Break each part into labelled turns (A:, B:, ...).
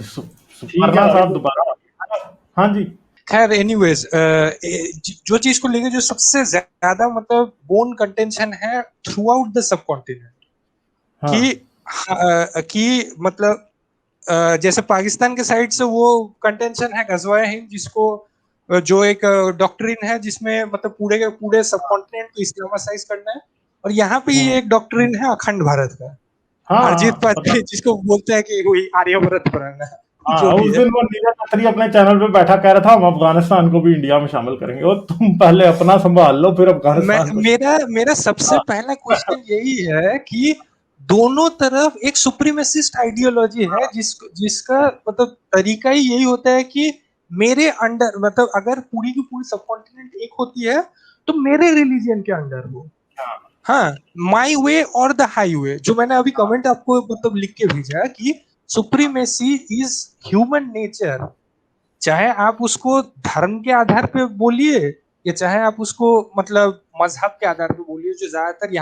A: ठीक है
B: सुपर्णा
A: भाई।
B: साहब दोबारा। हाँ जी।
C: खैर एनीवेज, जो चीज को लेके जो सबसे ज्यादा मतलब बोन कंटेंशन है through out the sub continent,
B: हाँ
C: कि मतलब जैसे पाकिस्तान के साइड से वो कंटेंशन है गजवाए हिंद, जिसको जो एक डॉक्ट्रिन है जिसमें मतलब पूरे के पूरे सब कॉन्टिनेंट को इस्लामाइज करना है, और यहाँ पे ये एक डॉक्ट्रिन है अखंड भारत का,
B: हाँ
C: अरिजीत
B: हाँ पता।
C: पात्री जिसको बोलते हैं कि वही आर्यभट्ट प्रण है,
B: हाँ
C: जो भी
B: उस
C: है।
B: दिन वो नीरज खत्री अपने चैनल पे बैठा कह रहा था हम अफगानिस्तान को भी इंडिया में शामिल करेंगे, और तुम पहले अपना संभाल लो फिर
C: मैं
B: अफगानिस्तान को।
C: मेरा मेरा सबसे पहला क्वेश्चन यही है कि दोनों तरफ एक सुप्रीमेसिस्ट आइडियोलॉजी है जिसका मतलब तरीका ही यही होता है कि मेरे अंडर, मतलब अगर पूरी की पूरी सब कॉन्टिनेंट एक होती है तो मेरे रिलीजन के अंडर हो। हाँ, माई वे और द हाई वे, जो मैंने अभी कमेंट आपको मतलब लिख के भेजा कि सुप्रीमेसी इज ह्यूमन नेचर, चाहे आप उसको धर्म के आधार पे बोलिए या चाहे आप उसको मतलब मजहब के आधार पे बोलिए, जो ज्यादातर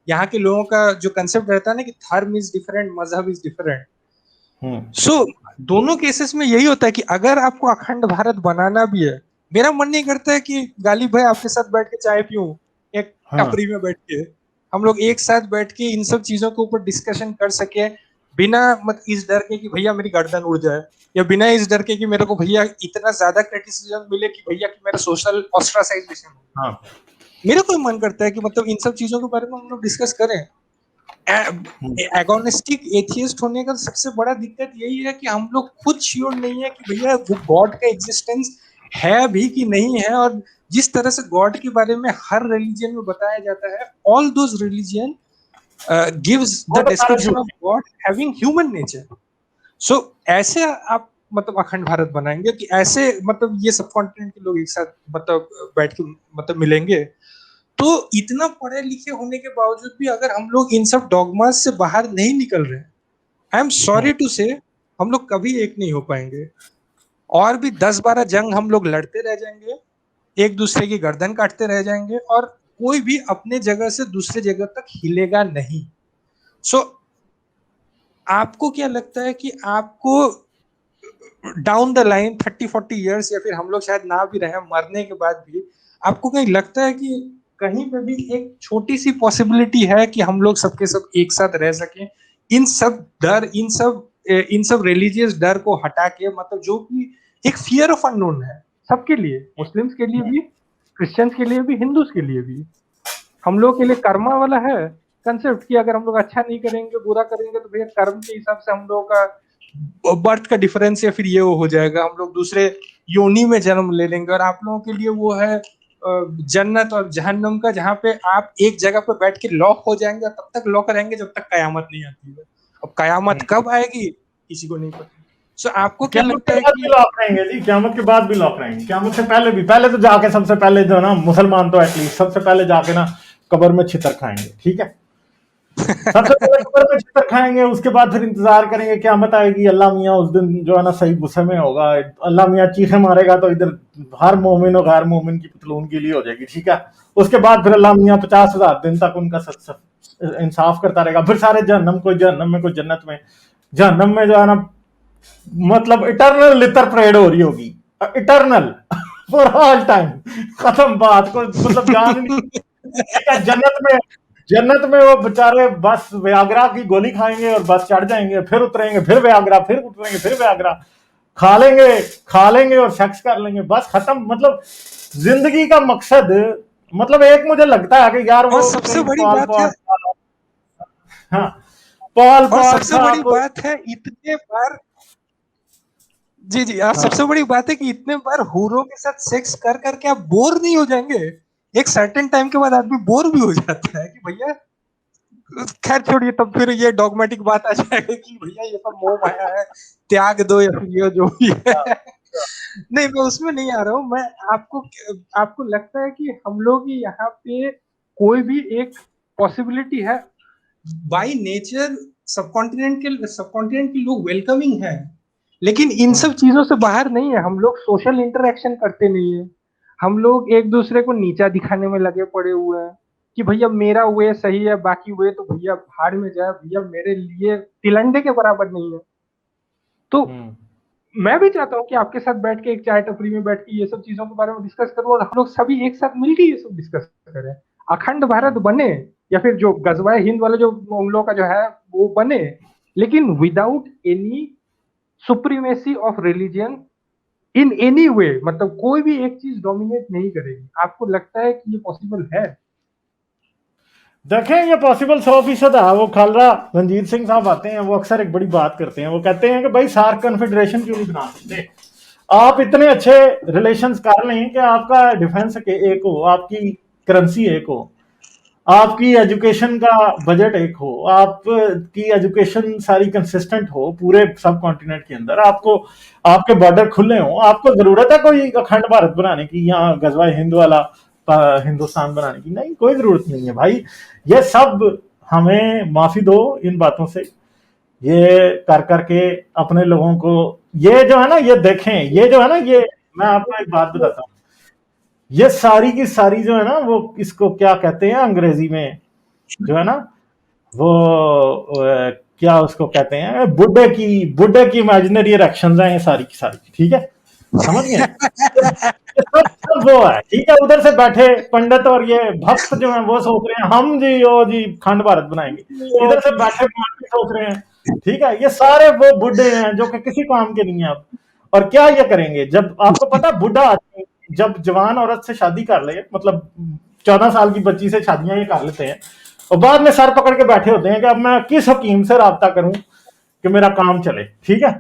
C: यहाँ के लोगों का जो कंसेप्ट रहता है ना कि धर्म इज डिफरेंट, मजहब इज डिफरेंट। सो दोनों केसेस में यही होता है कि अगर आपको अखंड भारत बनाना भी है, मेरा मन नहीं करता है कि गालिब भाई आपके साथ बैठ के चाय पीऊं एक
B: हाँ
C: टपरी में बैठ के, हम लोग एक साथ बैठ के इन सब चीजों के ऊपर डिस्कशन कर सके, बिना मत इस डर के कि भैया मेरी गर्दन उड़ जाए, या बिना इस डर के कि मेरे को भैया इतना ज्यादा क्रिटिसिज्म मिले कि भैया कि मेरा सोशल ऑस्ट्रासाइजेशन हो।
B: हाँ
C: मेरा कोई मन करता है कि मतलब इन सब चीजों के बारे में हम लोग डिस्कस करें। एगोनिस्टिक एथियस्ट होने का सबसे बड़ा दिक्कत यही है कि हम लोग खुद श्योर नहीं है कि भैया वो गॉड का एग्जिस्टेंस है भी कि नहीं है, और जिस तरह से गॉड के बारे में हर रिलीजन में बताया जाता है, ऑल दोज रिलीजन गिव्स
B: वो
C: द
B: तो सारे
C: डिस्क्रिप्शन ऑफ
B: झूठ।
C: God having human nature. So ऐसे आप मतलब अखंड भारत बनाएंगे कि ऐसे मतलब ये सब कॉन्टिनेंट के लोग एक साथ मतलब बैठ के मतलब मिलेंगे, तो इतना पढ़े लिखे होने के बावजूद भी अगर हम लोग इन सब डॉगमास से बाहर नहीं निकल रहे, आई एम सॉरी टू से हम लोग कभी एक नहीं हो पाएंगे, और भी 10-12 जंग हम लोग लड़ते रह जाएंगे, एक दूसरे की गर्दन काटते रह जाएंगे, और कोई भी अपने जगह से दूसरे जगह तक हिलेगा नहीं। सो आपको क्या लगता है कि आपको डाउन द लाइन 30-40 ईयर्स, या फिर हम लोग शायद ना भी रहे मरने के बाद भी, आपको कहीं लगता है कि कहीं पे भी एक छोटी सी पॉसिबिलिटी है कि हम लोग सबके सब एक साथ रह सकें, इन सब डर, इन सब रिलीजियस डर को हटा के, मतलब जो कि एक फियर ऑफ अननोन है सबके लिए, मुस्लिम्स के लिए भी, क्रिश्चियंस के लिए भी, हिंदूज के लिए भी, हम लोग के लिए कर्मा वाला है कंसेप्ट कि अगर हम लोग अच्छा नहीं करेंगे, बुरा करेंगे, तो भैया कर्म के हिसाब से हम लोगों का बर्थ का डिफरेंस या फिर ये हो जाएगा, हम लोग दूसरे योनि में जन्म ले लेंगे, और आप लोगों के लिए वो है जन्नत और जहन्नम का, जहाँ पे आप एक जगह पे बैठ के लॉक हो जाएंगे, और तब तक लॉक रहेंगे जब तक कयामत नहीं आती है। अब कयामत कब आएगी किसी को नहीं पता। सो आपको क्या
B: क़यामत
C: लगता
B: के
C: है
B: बाद भी
C: कि
B: लॉक रहेंगे जी, क़यामत के बाद भी लॉक रहेंगे, क़यामत से पहले भी, पहले तो जाके सबसे पहले जो है ना मुसलमान तो एटलीस्ट सबसे पहले जाके ना कब्र में छितर खाएंगे, ठीक है। सबसे पहले कब्र में छितर खाएंगे, उसके बाद फिर इंतजार करेंगे क़यामत आएगी, अल्लाह मियाँ उस दिन जो है ना सही गुस्से में होगा, अल्लाह मियाँ चीखे मारेगा तो इधर हर मोमिन और गैर मोमिन की पतलून गीली हो जाएगी, ठीक है। उसके बाद फिर अल्लाह मियाँ 50,000 दिन तक उनका इंसाफ करता रहेगा, फिर सारे जहन्नम, कोई जहन्नम में कोई जन्नत में। जहन्नम में जो है ना मतलब इटरनल लितर परेड हो रही होगी, इटरनल फॉर ऑल टाइम, खत्म बात को मतलब जान ही नहीं। ठीक है, जन्नत में वो बेचारे बस व्याग्रा की गोली खाएंगे और बस चढ़ जाएंगे, फिर उतरेंगे, फिर व्याग्रा, फिर उतरेंगे, फिर व्याग्रा खा लेंगे और सेक्स कर लेंगे, बस खत्म। मतलब जिंदगी का मकसद, मतलब एक मुझे लगता है कि यार
C: और
B: वो
C: सबसे
B: कहीं
C: बड़ी
B: पॉल
C: बात है,
B: पॉट, हाँ पॉल
C: और
B: पॉट
C: सबसे
B: था
C: बड़ी
B: कोई।
C: बात है इतने बार, जी जी, और सबसे
B: हाँ
C: बड़ी बात है कि इतने बार हूरों के साथ सेक्स कर करके आप बोर नहीं हो जाएंगे, एक सर्टेन टाइम के बाद आदमी बोर भी हो जाता है कि भैया, खैर छोड़िए, तब फिर ये डॉगमेटिक बात आ जाएगी कि भैया ये सब मोह माया है, त्याग दो, या फिर ये जो भी है। नहीं, मैं उसमें नहीं आ रहा हूँ, मैं आपको आपको लगता है कि हम लोग यहाँ पे कोई भी एक पॉसिबिलिटी है बाय नेचर, सब कॉन्टिनेंट के लोग वेलकमिंग है, लेकिन इन सब चीजों से बाहर नहीं है, हम लोग सोशल इंटरेक्शन करते नहीं है, हम लोग एक दूसरे को नीचा दिखाने में लगे पड़े हुए हैं कि भैया मेरा वे सही है, बाकी वे तो भैया भाड़ में जाए, भैया मेरे लिए तिलंडे के बराबर नहीं है। तो
B: हम्म।
C: मैं भी चाहता हूँ कि आपके साथ बैठ के एक चाय टपरी में बैठ के ये सब चीजों के बारे में डिस्कस करूँ और हम लोग सभी एक साथ मिलकर ये सब डिस्कस करें, अखंड भारत बने, या फिर जो गजवाए हिंद वाला जो उन लोगों का जो है वो बने, लेकिन without any supremacy of religion in any way, मतलब कोई भी एक चीज डोमिनेट नहीं करेगी। आपको लगता है कि ये पॉसिबल है?
B: देखें, ये पॉसिबल 100% है। वो खालरा रंजीत सिंह साहब आते हैं, वो अक्सर एक बड़ी बात करते हैं। वो कहते हैं कि भाई सार्क कन्फेडरेशन क्यों नहीं बना सकते? आप इतने अच्छे रिलेशंस कर लें कि आपका डिफेंस के एक हो, आपकी करेंसी एक हो, आपकी एजुकेशन का बजट एक हो, आपकी एजुकेशन सारी कंसिस्टेंट हो पूरे सब कॉन्टिनेंट के अंदर, आपको आपके बॉर्डर खुले हो, आपको जरूरत है कोई अखंड भारत बनाने की, यहाँ गजवाए हिंद वाला हिंदुस्तान बनाने की? नहीं, कोई जरूरत नहीं है भाई। ये सब हमें माफी दो इन बातों से। ये कर करके अपने लोगों को, ये जो है ना, ये देखें, ये जो है ना, ये मैं आपको एक बात बताता हूँ। ये सारी की सारी जो है ना, वो इसको क्या कहते हैं अंग्रेजी में, जो है ना, वो क्या उसको कहते हैं, बुड्ढे की इमेजिनरी इरेक्शंस हैं ये सारी की सारी, ठीक है? समझ गए? ये सब वो है, ठीक है? उधर से बैठे पंडित और ये भक्त जो हैं वो सोच रहे हैं हम जी ओ जी खंड भारत बनाएंगे। इधर से बैठे मौलवी सोच रहे हैं, ठीक है? ये सारे वो बुड्ढे हैं जो कि किसी काम के नहीं है अब। और क्या ये करेंगे? जब आपको पता है, बुढ़ा आदमी जब जवान औरत से शादी कर ले, मतलब 14 साल की बच्ची से शादियां ये कर लेते हैं, और बाद में सर पकड़ के बैठे होते हैं कि अब मैं किस हकीम से राब्ता करूं कि मेरा काम चले, ठीक है?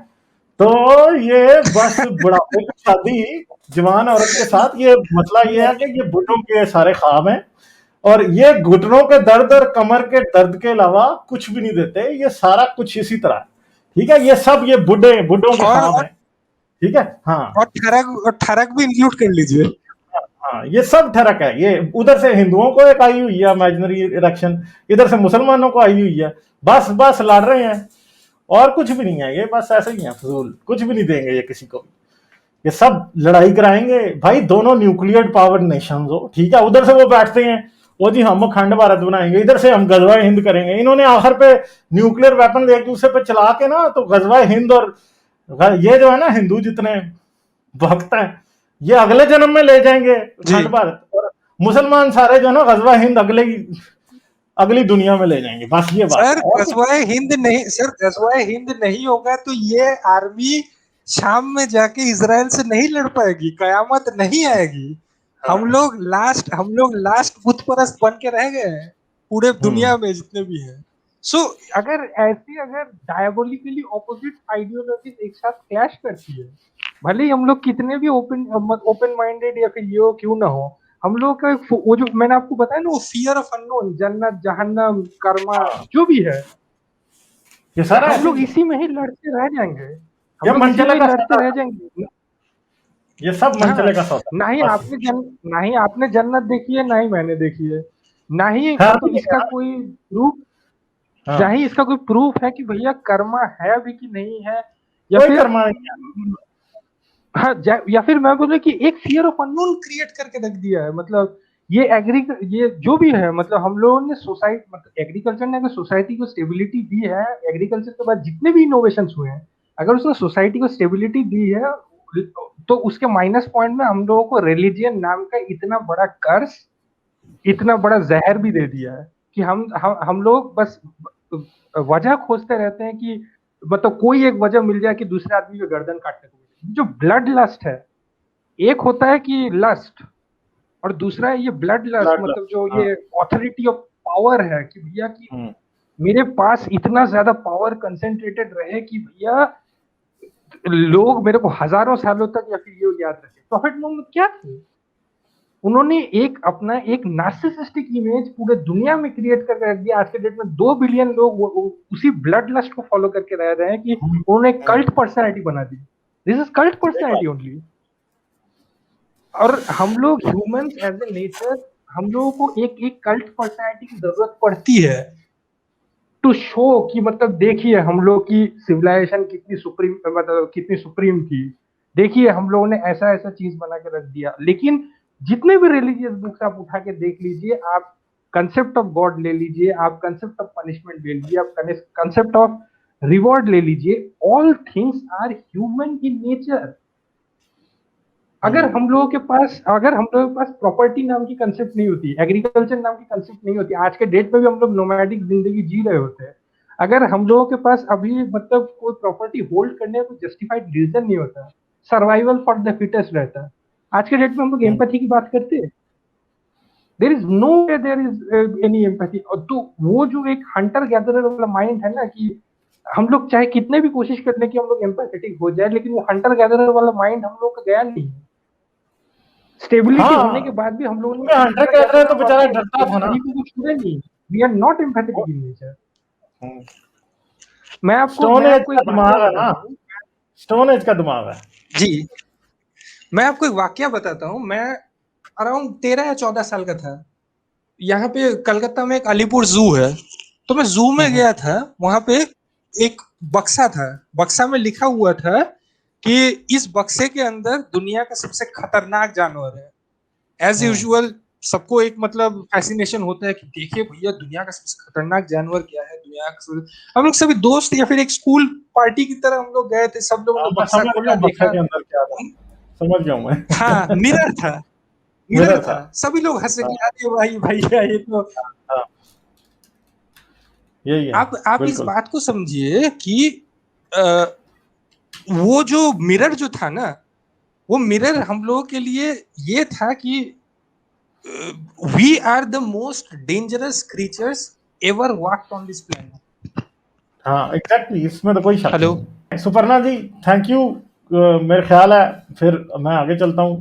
B: तो ये बस बुढ़ापे की शादी जवान औरत के साथ, ये मसला ये है कि ये बुढ़ों के सारे ख्वाब हैं, और ये घुटनों के दर्द और कमर के दर्द के अलावा कुछ भी नहीं देते। ये सारा कुछ इसी तरह है, ठीक है? ये सब ये बुढ़ों के ख्वाब
C: और
B: हैं, ठीक है? हाँ,
C: और ठरक भी इंक्लूड कर लीजिए।
B: हाँ, ये सब ठरक है। ये उधर से हिंदुओं को एक आई हुई है इमेजिनरी इलेक्शन, इधर से मुसलमानों को आई हुई है। बस बस लड़ रहे हैं, और कुछ भी नहीं है। ये बस ऐसे ही है, फजूल, कुछ भी नहीं देंगे ये किसी को। ये सब लड़ाई कराएंगे भाई, दोनों न्यूक्लियर पावर नेशन हो, ठीक है? उधर से वो बैठते हैं, वो जी हम अखंड भारत बनाएंगे, इधर से हम गजवाए हिंद करेंगे। इन्होंने आखिर पे न्यूक्लियर वेपन एक दूसरे पे चला के ना, तो गजवाए हिंद और ये जो है ना, हिंदू जितने भक्त हैं, ये अगले जन्म में ले जाएंगे अखंड भारत, और मुसलमान सारे जो है ना गजवा हिंद अगली दुनिया में ले जाएंगे। बस ये बात
C: सर गजवाए हिंद नहीं, सर गजवाए हिंद नहीं होगा तो ये आर्मी शाम में जाके इजराइल से नहीं लड़ पाएगी, कयामत नहीं आएगी। हम लोग लास्ट बुत परस्त बन के रह गए हैं पूरे दुनिया में जितने भी हैं। सो अगर डायबोलिकली ऑपोजिट आइडियोलॉजीज एक साथ क्लैश करती है, भले ही हम लोग कितने भी ओपन माइंडेड या फिर ये क्यों ना हो, हम लोग का वो जो मैंने आपको बताया ना, वो फियर ऑफ अननोन, जन्नत जहन्नम कर्मा जो भी है,
B: ये सारा
C: हम लोग इसी में ही लड़ते रह जाएंगे, हम
B: ये
C: लोग इसी में
B: मनचले
C: ही
B: का
C: लड़ते
B: सौदा
C: रह
B: है।
C: जाएंगे।
B: ये सब
C: हाँ,
B: मनचले का सौदा
C: ना ही
B: है, बस।
C: ना ही आपने जन्नत देखी है, ना ही मैंने देखी है, ना ही
B: है भी
C: मतलब
B: नहीं
C: इसका
B: यार।
C: कोई प्रूफ,
B: हाँ,
C: ना ही इसका कोई प्रूफ है कि भैया कर्मा है भी कि नहीं है, या
B: कोई
C: फिर
B: कर्मा नहीं है।
C: हाँ, या फिर मैं बोलूँ कि एक फियर ऑफ अननोन क्रिएट करके रख दिया है। मतलब ये जो भी है, मतलब हम लोगों ने सोसाइटी, मतलब एग्रीकल्चर ने अगर सोसाइटी को स्टेबिलिटी दी है, एग्रीकल्चर के बाद जितने भी इनोवेशन हुए हैं, अगर उसने सोसाइटी को स्टेबिलिटी दी है, तो उसके माइनस पॉइंट में हम लोगों को रिलीजियन नाम का इतना बड़ा कर्ज, इतना बड़ा जहर भी दे दिया है कि हम लोग बस वजह खोजते रहते हैं कि मतलब कोई एक वजह मिल जाए कि दूसरे आदमी को गर्दन काटने को मिले। जो ब्लड लस्ट है, एक होता है कि लस्ट, और दूसरा है ये ब्लड लस्ट,
B: ब्लड
C: मतलब जो
B: हाँ।
C: ये ऑथोरिटी ऑफ पावर है कि भैया कि
B: हम्म।
C: मेरे पास इतना ज्यादा पावर कंसेंट्रेटेड रहे कि भैया लोग मेरे को हजारों सालों तक या फिर ये याद रखे। प्रॉफिट मोहम्मद क्या थे? उन्होंने एक नार्सिसिस्टिक इमेज पूरे दुनिया में क्रिएट करके रख दिया। आज के डेट में 2 बिलियन लोग उसी ब्लड लस्ट को फॉलो करके रह रहे हैं कि उन्होंने एक कल्ट पर्सनैलिटी बना दी। This is cult personality only. और हम लोग ह्यूमंस एज ए नेचर, हम लोगों को एक एक कल्ट पर्सनैलिटी की जरूरत पड़ती है टू शो कि मतलब देखिए हम लोग की सिविलाइजेशन कितनी सुप्रीम, मतलब कितनी सुप्रीम थी, देखिए हम लोगों ने ऐसा ऐसा चीज बना के रख दिया। लेकिन जितने भी रिलीजियस बुक्स आप उठा के देख लीजिए, आप कंसेप्ट ऑफ गॉड ले लीजिए, आप कंसेप्ट ऑफ पनिशमेंट ले लीजिए, आप कंसेप्ट ऑफ रिवॉर्ड ले लीजिए, all things are human in nature. अगर हम लोगों के पास प्रॉपर्टी नाम की कंसेप्ट नहीं होती, एग्रीकल्चर नाम की कंसेप्ट नहीं होती, आज के डेट में भी हम लोग नोमैडिक जिंदगी जी रहे होते हैं, अगर हम लोगों के पास अभी मतलब कोई प्रॉपर्टी होल्ड करने का कोई जस्टिफाइड रीजन नहीं होता, सर्वाइवल फॉर द फिटेस्ट रहता, आज के डेट में हम लोग एम्पैथी की बात करते हैं? There is no way there is any empathy. तो वो जो एक हंटर गैदरर वाला माइंड है ना, कि हम लोग चाहे कितने भी कोशिश कर लें कि हम लोग एम्पैथेटिक हो जाए, लेकिन वो हंटर गैदरर वाला माइंड हम लोग का गया नहीं। स्टेबिलिटी होने के
B: हाँ,
C: बाद भी हम लोगों
B: क्योंकि हंटर गैदरर तो बेचारा डरता था ना।
C: को छोड़े नहीं। We are not empathetic in nature.
B: Stone
C: मैं
B: एज
C: आपको
B: का
C: एक वाकया
B: दिमाग है ना,
C: बताता हूँ।
B: स्टोन एज का दिमाग है।
C: जी, मैं आपको एक वाकया बताता हूँ। मैं अराउंड 13 या 14 साल का था। यहाँ पे कलकत्ता में एक अलीपुर जू है, तो मैं जू में गया था। वहां पे एक बक्सा था, बक्सा में लिखा हुआ था कि इस बक्से के अंदर दुनिया का सबसे खतरनाक जानवर है। एज यूजुअल सबको एक मतलब फैसिनेशन होता है कि देखिए भैया दुनिया का सबसे खतरनाक जानवर क्या है, दुनिया का हम लोग सभी दोस्त या फिर एक स्कूल पार्टी की तरह हम लोग गए थे, सब लोगों ने
B: मैं
C: बक्सा
B: समझ गया
C: खोला,
B: हूँ बक्से
C: देखा।
B: के अंदर क्या था, समझ गया हूँ मैं।
C: हाँ, मिरर था, मिरर
B: मिरर
C: था।
B: था।
C: सभी लोग हंसे
B: हाँ,
C: कि अरे भाई भैया ये तो।
B: हाँ, यही है,
C: आप इस
B: बिल्कुल।
C: बात को समझिए कि अ, वो जो मिरर जो था ना, वो मिरर हम लोगों के लिए ये था कि we are the most dangerous creatures ever walked on this planet.
B: हाँ एग्जैक्टली, इसमें तो कोई शक
C: हेलो।
B: नहीं है। Suparna ji, thank you. मेरे ख्याल है फिर मैं आगे चलता हूँ।